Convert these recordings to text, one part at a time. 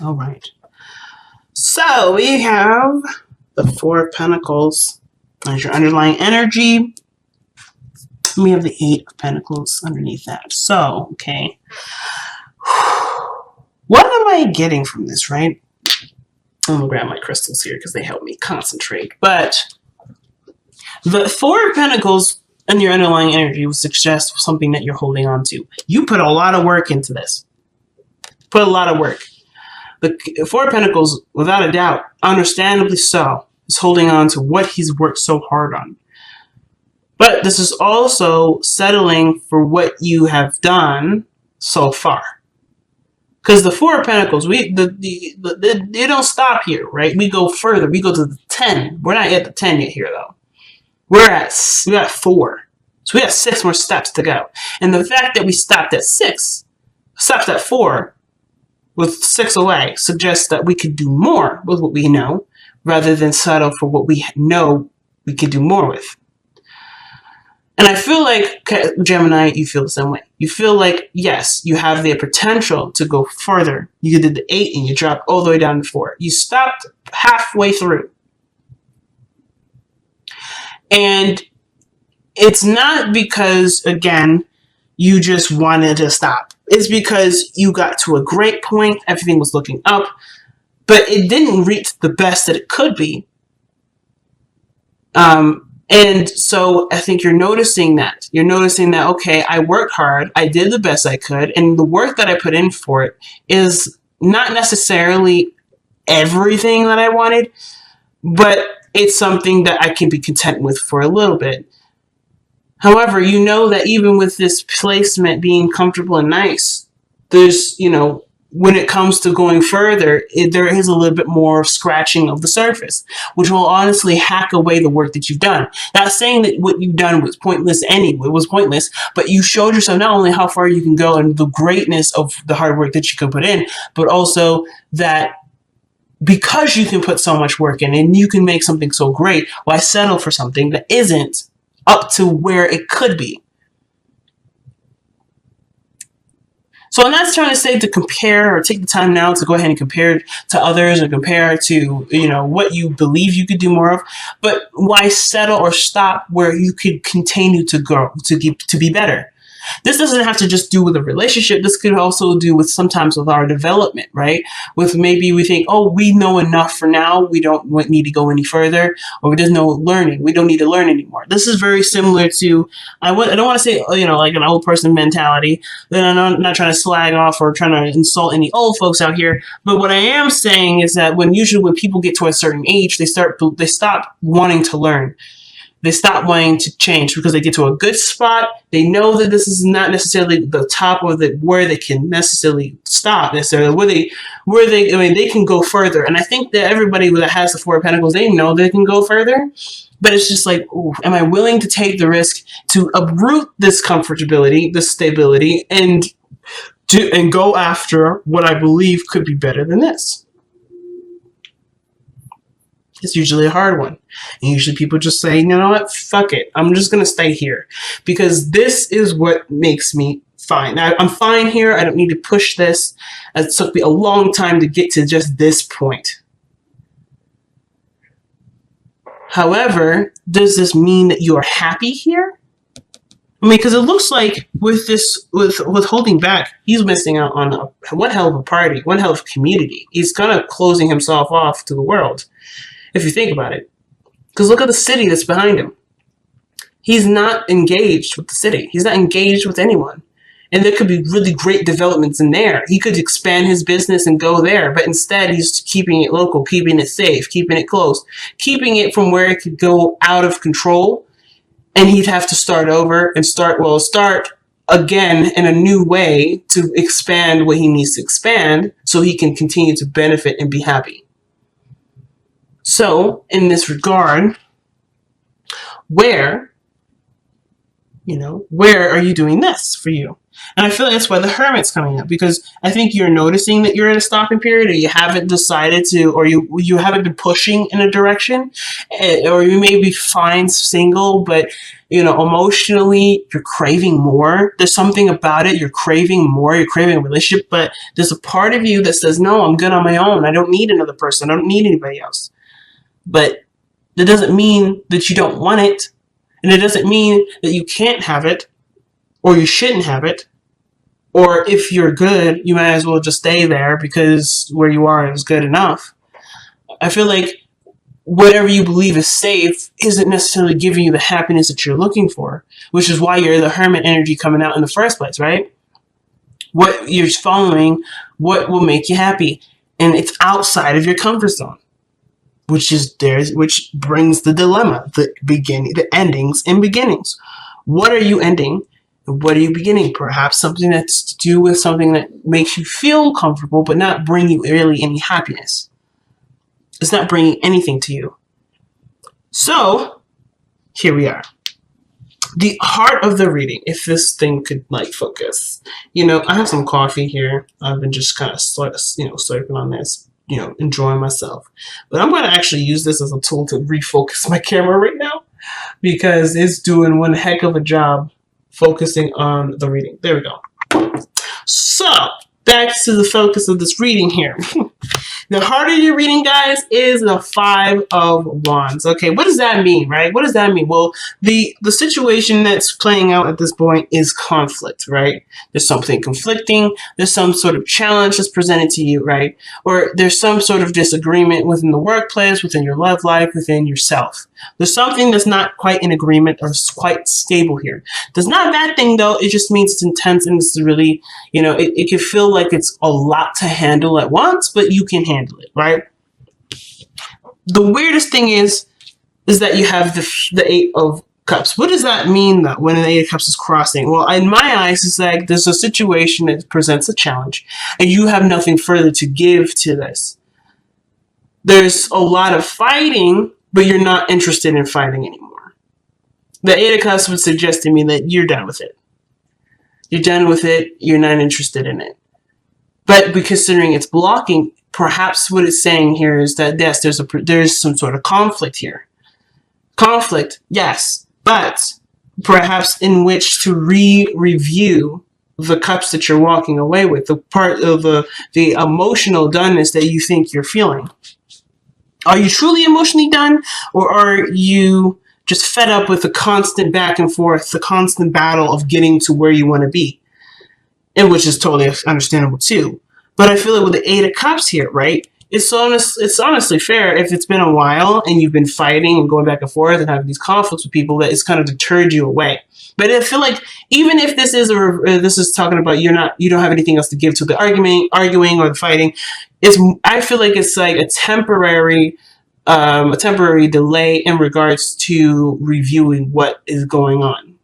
All right. So we have the Four of Pentacles as your underlying energy. We have the Eight of Pentacles underneath that. So, okay. What am I getting from this, right? I'm gonna grab my crystals here because they help me concentrate. But the Four of Pentacles and your underlying energy would suggest something that you're holding on to. You put a lot of work into this. Put a lot of work. The Four of Pentacles, without a doubt, understandably so, is holding on to what he's worked so hard on. But this is also settling for what you have done so far. Because the Four of Pentacles, they don't stop here, right? We go further. We go to the 10. We're not at the 10 yet here, though. We're at 4. So we have 6 more steps to go. And the fact that we stopped at 6, stopped at 4, with 6 away, suggests that we could do more with what we know, rather than settle for what we know we could do more with. And I feel like, Gemini, you feel the same way. You feel like, yes, you have the potential to go further. You did the 8 and you dropped all the way down to 4. You stopped halfway through. And it's not because, again, you just wanted to stop. It's because you got to a great point. Everything was looking up. But it didn't reach the best that it could be. And so I think you're noticing that. You're noticing that, okay, I worked hard. I did the best I could. And the work that I put in for it is not necessarily everything that I wanted, but it's something that I can be content with for a little bit. However, you know that even with this placement being comfortable and nice, there's, when it comes to going further, there is a little bit more scratching of the surface, which will honestly hack away the work that you've done. Not saying that what you've done was pointless anyway, it was pointless, but you showed yourself not only how far you can go and the greatness of the hard work that you can put in, but also that because you can put so much work in and you can make something so great, why settle for something that isn't up to where it could be? So I'm not trying to say to compare or take the time now to go ahead and compare to others or compare to, what you believe you could do more of, but why settle or stop where you could continue to grow, to be better? This doesn't have to just do with a relationship. This could also do with sometimes with our development, right? With maybe we think, oh, we know enough for now. We don't need to go any further, or there's no learning. We don't need to learn anymore. This is very similar to, I don't want to say, like an old person mentality. Then I'm not trying to slag off or trying to insult any old folks out here. But what I am saying is that when people get to a certain age, they stop wanting to learn. They stop wanting to change because they get to a good spot. They know that this is not necessarily the top of where they can necessarily stop, necessarily they can go further. And I think that everybody that has the Four of Pentacles, they know they can go further. But it's just like, ooh, am I willing to take the risk to uproot this comfortability, this stability, and go after what I believe could be better than this? It's usually a hard one. And usually people just say, you know what, fuck it. I'm just going to stay here because this is what makes me fine. I'm fine here. I don't need to push this. It took me a long time to get to just this point. However, does this mean that you're happy here? I mean, because it looks like with holding back, he's missing out on one hell of a party, one hell of a community. He's kind of closing himself off to the world, if you think about it. Because look at the city that's behind him. He's not engaged with the city. He's not engaged with anyone. And there could be really great developments in there. He could expand his business and go there. But instead, he's keeping it local, keeping it safe, keeping it close, keeping it from where it could go out of control. And he'd have to start over and start again in a new way to expand what he needs to expand so he can continue to benefit and be happy. So, in this regard, where Where are you doing this for you? And I feel like that's why the Hermit's coming up, because I think you're noticing that you're in a stopping period, or you haven't decided to, or you haven't been pushing in a direction, or you may be fine single, but emotionally you're craving more. There's something about it. You're craving more. You're craving a relationship, but there's a part of you that says, no, I'm good on my own. I don't need another person. I don't need anybody else. But that doesn't mean that you don't want it. And it doesn't mean that you can't have it, or you shouldn't have it, or if you're good, you might as well just stay there because where you are is good enough. I feel like whatever you believe is safe isn't necessarily giving you the happiness that you're looking for, which is why you're the Hermit energy coming out in the first place, right? What you're following, what will make you happy, and it's outside of your comfort zone. Which brings the dilemma, the endings and beginnings. What are you ending? And what are you beginning? Perhaps something that's to do with something that makes you feel comfortable, but not bring you really any happiness. It's not bringing anything to you. So, here we are. The heart of the reading, if this thing could focus. I have some coffee here. I've been just kind of slurping on this. Enjoying myself. But I'm going to actually use this as a tool to refocus my camera right now, because it's doing one heck of a job focusing on the reading. There we go. So, back to the focus of this reading here. The heart of your reading, guys, is the Five of Wands. Okay, what does that mean, right? What does that mean? Well, the situation that's playing out at this point is conflict, right? There's something conflicting. There's some sort of challenge that's presented to you, right? Or there's some sort of disagreement within the workplace, within your love life, within yourself. There's something that's not quite in agreement or quite stable here. That's not a bad thing, though. It just means it's intense and it's really, it can feel like it's a lot to handle at once, but you can handle it, right? The weirdest thing is that you have the Eight of Cups. What does that mean, though, when the Eight of Cups is crossing? Well, in my eyes, it's like there's a situation that presents a challenge, and you have nothing further to give to this. There's a lot of fighting, but you're not interested in fighting anymore. The Eight of Cups would suggest to me that you're done with it. You're done with it. You're not interested in it. But considering it's blocking, perhaps what it's saying here is that, yes, there's some sort of conflict here. Conflict, yes, but perhaps in which to review the cups that you're walking away with, the part of the emotional doneness that you think you're feeling. Are you truly emotionally done, or are you just fed up with the constant back and forth, the constant battle of getting to where you want to be? And which is totally understandable too. But I feel like with the Eight of Cups here, right? It's honestly fair if it's been a while and you've been fighting and going back and forth and having these conflicts with people that it's kind of deterred you away. But I feel like even if this is talking about you don't have anything else to give to the arguing or the fighting, I feel like it's like a temporary delay in regards to reviewing what is going on,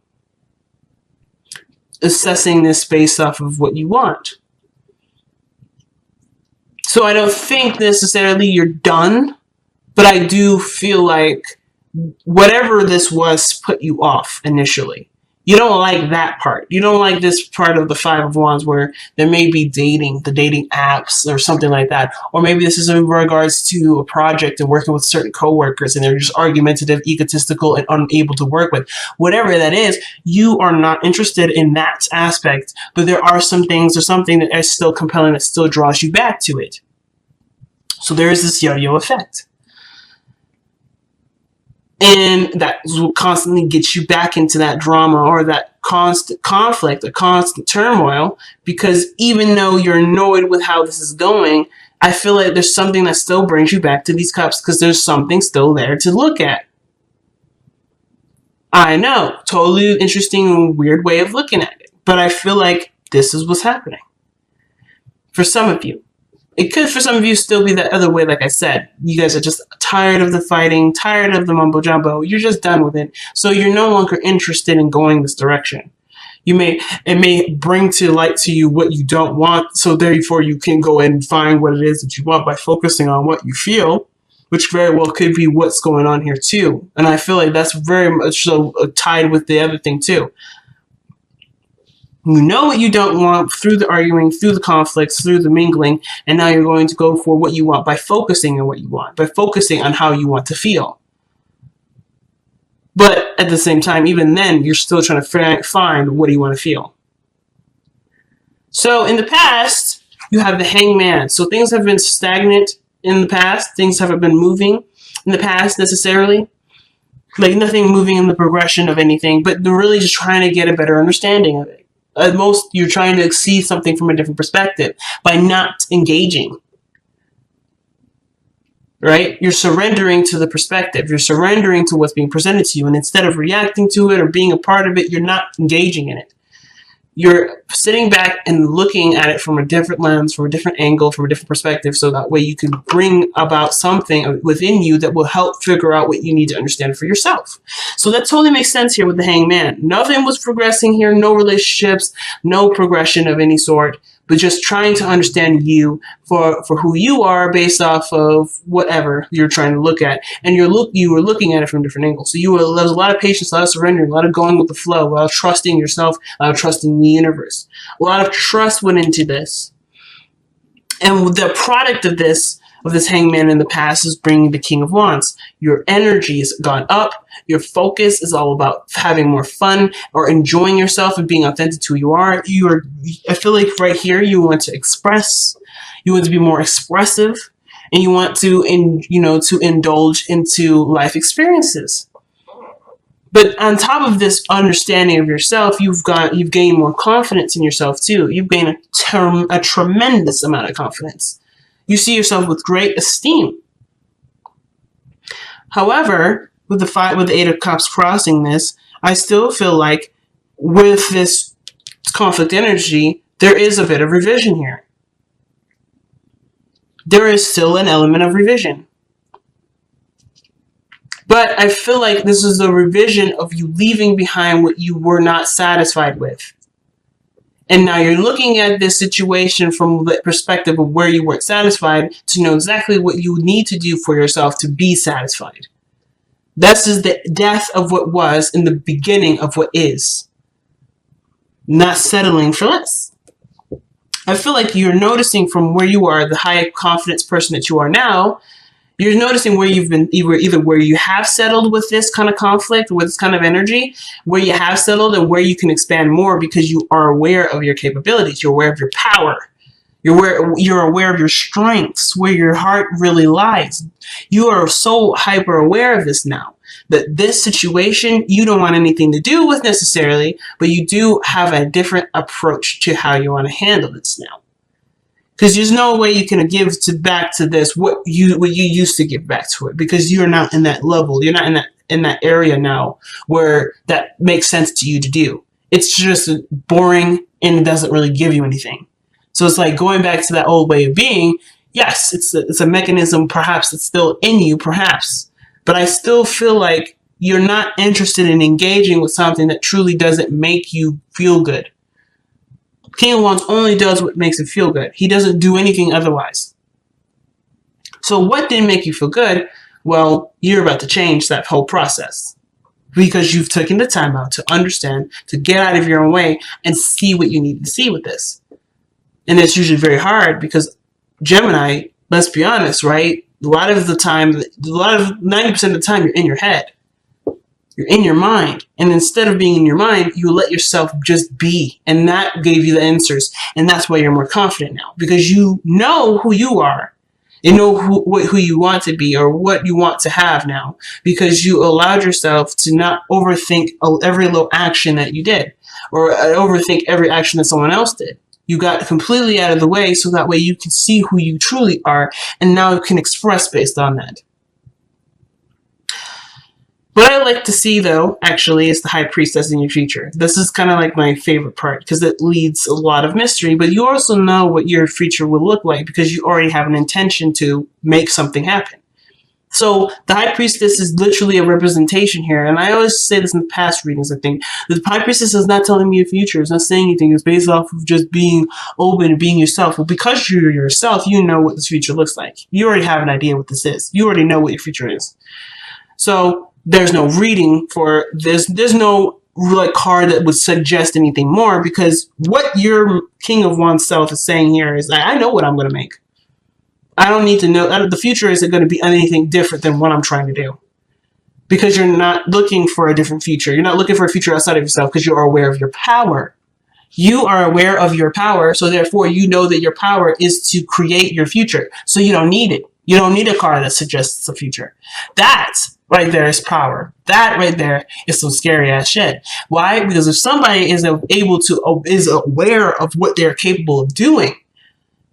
assessing this based off of what you want. So I don't think necessarily you're done, but I do feel like whatever this was put you off initially. You don't like that part. You don't like this part of the Five of Wands where there may be the dating apps or something like that. Or maybe this is in regards to a project and working with certain coworkers and they're just argumentative, egotistical, and unable to work with. Whatever that is, you are not interested in that aspect. But there are some things or something that is still compelling that still draws you back to it. So there is this yo-yo effect. And that will constantly get you back into that drama or that constant conflict, or constant turmoil, because even though you're annoyed with how this is going, I feel like there's something that still brings you back to these cups because there's something still there to look at. I know, totally interesting and weird way of looking at it, but I feel like this is what's happening. For some of you. It could, for some of you, still be the other way, like I said. You guys are just tired of the fighting, tired of the mumbo-jumbo. You're just done with it. So you're no longer interested in going this direction. It may bring to light to you what you don't want, so therefore you can go and find what it is that you want by focusing on what you feel. which very well could be what's going on here too. And I feel like that's very much so tied with the other thing too. You know what you don't want through the arguing, through the conflicts, through the mingling, and now you're going to go for what you want by focusing on what you want, by focusing on how you want to feel. But at the same time, even then, you're still trying to find what do you want to feel. So in the past, you have the hangman. So things have been stagnant in the past. Things haven't been moving in the past necessarily. Like nothing moving in the progression of anything, but they're really just trying to get a better understanding of it. At most, you're trying to see something from a different perspective by not engaging. Right? You're surrendering to the perspective. You're surrendering to what's being presented to you. And instead of reacting to it or being a part of it, you're not engaging in it. You're sitting back and looking at it from a different lens, from a different angle, from a different perspective, so that way you can bring about something within you that will help figure out what you need to understand for yourself. So that totally makes sense here with the hangman. Nothing was progressing here, no relationships, no progression of any sort, but just trying to understand you for who you are based off of whatever you're trying to look at. And you were looking at it from different angles. So there was a lot of patience, a lot of surrendering, a lot of going with the flow, a lot of trusting yourself, a lot of trusting the universe. A lot of trust went into this. And the product of this hangman in the past is bringing the King of Wands. Your energy has gone up. Your focus is all about having more fun or enjoying yourself and being authentic to who you are. I feel like right here you want to express. You want to be more expressive, and you want to indulge into life experiences. But on top of this understanding of yourself, you've gained more confidence in yourself too. You've gained a tremendous amount of confidence. You see yourself with great esteem. However, with the Eight of Cups crossing this, I still feel like with this conflict energy, there is a bit of revision here. There is still an element of revision. But I feel like this is a revision of you leaving behind what you were not satisfied with. And now you're looking at this situation from the perspective of where you weren't satisfied to know exactly what you need to do for yourself to be satisfied. This is the death of what was in the beginning of what is. Not settling for less. I feel like you're noticing from where you are, the high confidence person that you are now, you're noticing where you've been, either where you have settled with this kind of conflict, with this kind of energy, where you have settled and where you can expand more because you are aware of your capabilities. You're aware of your power. You're aware of your strengths, where your heart really lies. You are so hyper aware of this now that this situation you don't want anything to do with necessarily, but you do have a different approach to how you want to handle this now. Because there's no way you can give back to this what you used to give back to it, because you're not in that level. You're not in that area now where that makes sense to you to do. It's just boring and it doesn't really give you anything. So it's like going back to that old way of being. Yes, it's a mechanism. Perhaps it's still in you, perhaps. But I still feel like you're not interested in engaging with something that truly doesn't make you feel good. King of Wands only does what makes him feel good. He doesn't do anything otherwise. So what didn't make you feel good? Well, you're about to change that whole process because you've taken the time out to understand, to get out of your own way and see what you need to see with this. And it's usually very hard because Gemini, let's be honest, right? A lot of 90% of the time, you're in your head. You're in your mind. And instead of being in your mind, you let yourself just be. And that gave you the answers. And that's why you're more confident now. Because you know who you are. You know who you want to be or what you want to have now. Because you allowed yourself to not overthink every little action that you did. Or overthink every action that someone else did. You got completely out of the way so that way you can see who you truly are. And now you can express based on that. What I like to see, though, actually, is the High Priestess in your future. This is kind of like my favorite part because it leads a lot of mystery, but you also know what your future will look like because you already have an intention to make something happen. So the high priestess is literally a representation here. And I always say this in past readings, I think. The high priestess is not telling me your future. It's not saying anything. It's based off of just being open and being yourself. Well, because you're yourself, you know what this future looks like. You already have an idea what this is. You already know what your future is. So there's no reading for this. There's no like card that would suggest anything more, because what your King of Wands self is saying here is, I know what I'm going to make. I don't need to know. The future isn't going to be anything different than what I'm trying to do. Because you're not looking for a different future. You're not looking for a future outside of yourself, because you're aware of your power. You are aware of your power, so therefore you know that your power is to create your future. So you don't need it. You don't need a card that suggests a future. That right there is power. That right there is some scary ass shit. Why? Because if somebody is aware of what they're capable of doing,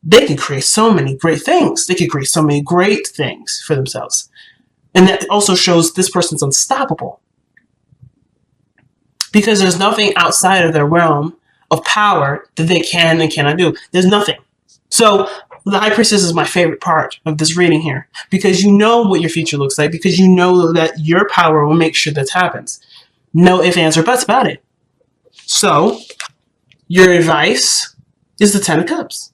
they can create so many great things. They can create so many great things for themselves. And that also shows this person's unstoppable. Because there's nothing outside of their realm of power that they can and cannot do. There's nothing. So the High Priestess is my favorite part of this reading here. Because you know what your future looks like. Because you know that your power will make sure that happens. No ifs, ands, or buts about it. So your advice is the Ten of Cups.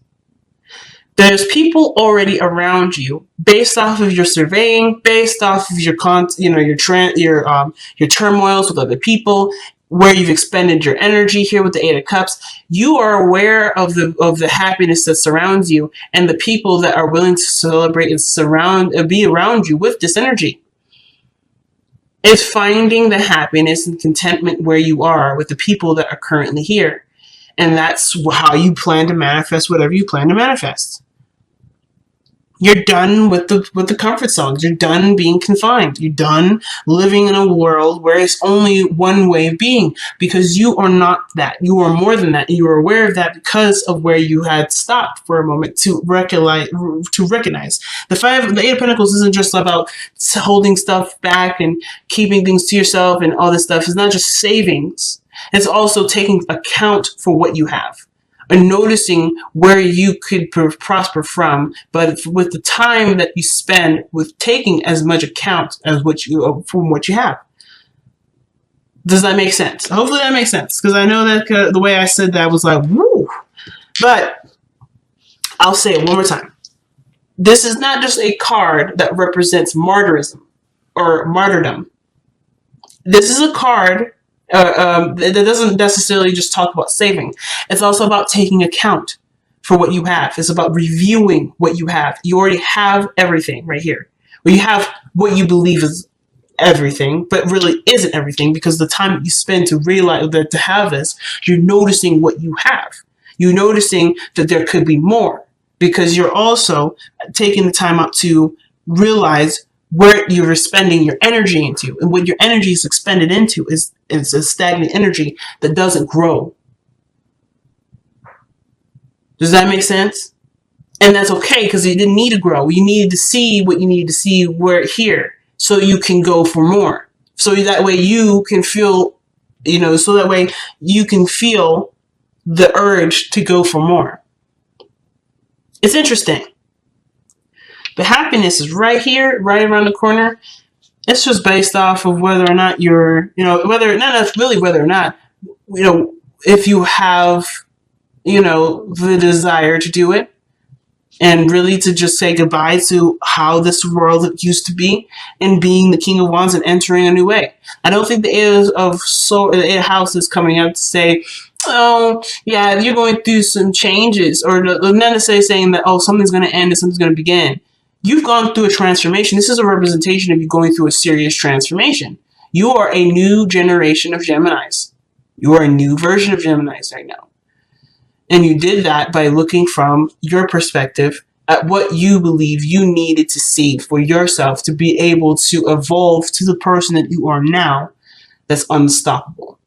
There's people already around you, based off of your surveying, based off of your your turmoils with other people, where you've expended your energy here with the Eight of Cups. You are aware of the happiness that surrounds you, and the people that are willing to celebrate and be around you with this energy. It's finding the happiness and contentment where you are with the people that are currently here. And that's how you plan to manifest whatever you plan to manifest. You're done with the comfort zones. You're done being confined. You're done living in a world where it's only one way of being, because you are not that. You are more than that. You are aware of that because of where you had stopped for a moment to recognize. The Eight of Pentacles isn't just about holding stuff back and keeping things to yourself and all this stuff. It's not just savings. It's also taking account for what you have and noticing where you could prosper from, but with the time that you spend with taking as much account as from what you have. Does that make sense? Hopefully that makes sense, because I know that the way I said that was like, woo. But I'll say it one more time. This is not just a card that represents martyrism or martyrdom. This is a card that doesn't necessarily just talk about saving. It's also about taking account for what you have. It's about reviewing what you have. You already have everything right here. Well, you have what you believe is everything, but really isn't everything, because the time that you spend to realize that to have this, you're noticing what you have. You're noticing that there could be more, because you're also taking the time out to realize where you're spending your energy into, and what your energy is expended into is a stagnant energy that doesn't grow. Does that make sense? And that's okay, because you didn't need to grow. You needed to see what you needed to see here, so you can go for more. So that way you can feel, so that way you can feel the urge to go for more. It's interesting. The happiness is right here, right around the corner. It's just based off of whether or not you're, if you have, the desire to do it, and really to just say goodbye to how this world used to be, and being the King of Wands and entering a new way. I don't think the Eight of House is coming out to say, oh, yeah, you're going through some changes, or not necessarily saying that, oh, something's going to end and something's going to begin. You've gone through a transformation. This is a representation of you going through a serious transformation. You are a new generation of Geminis. You are a new version of Geminis right now. And you did that by looking from your perspective at what you believe you needed to see for yourself to be able to evolve to the person that you are now that's unstoppable.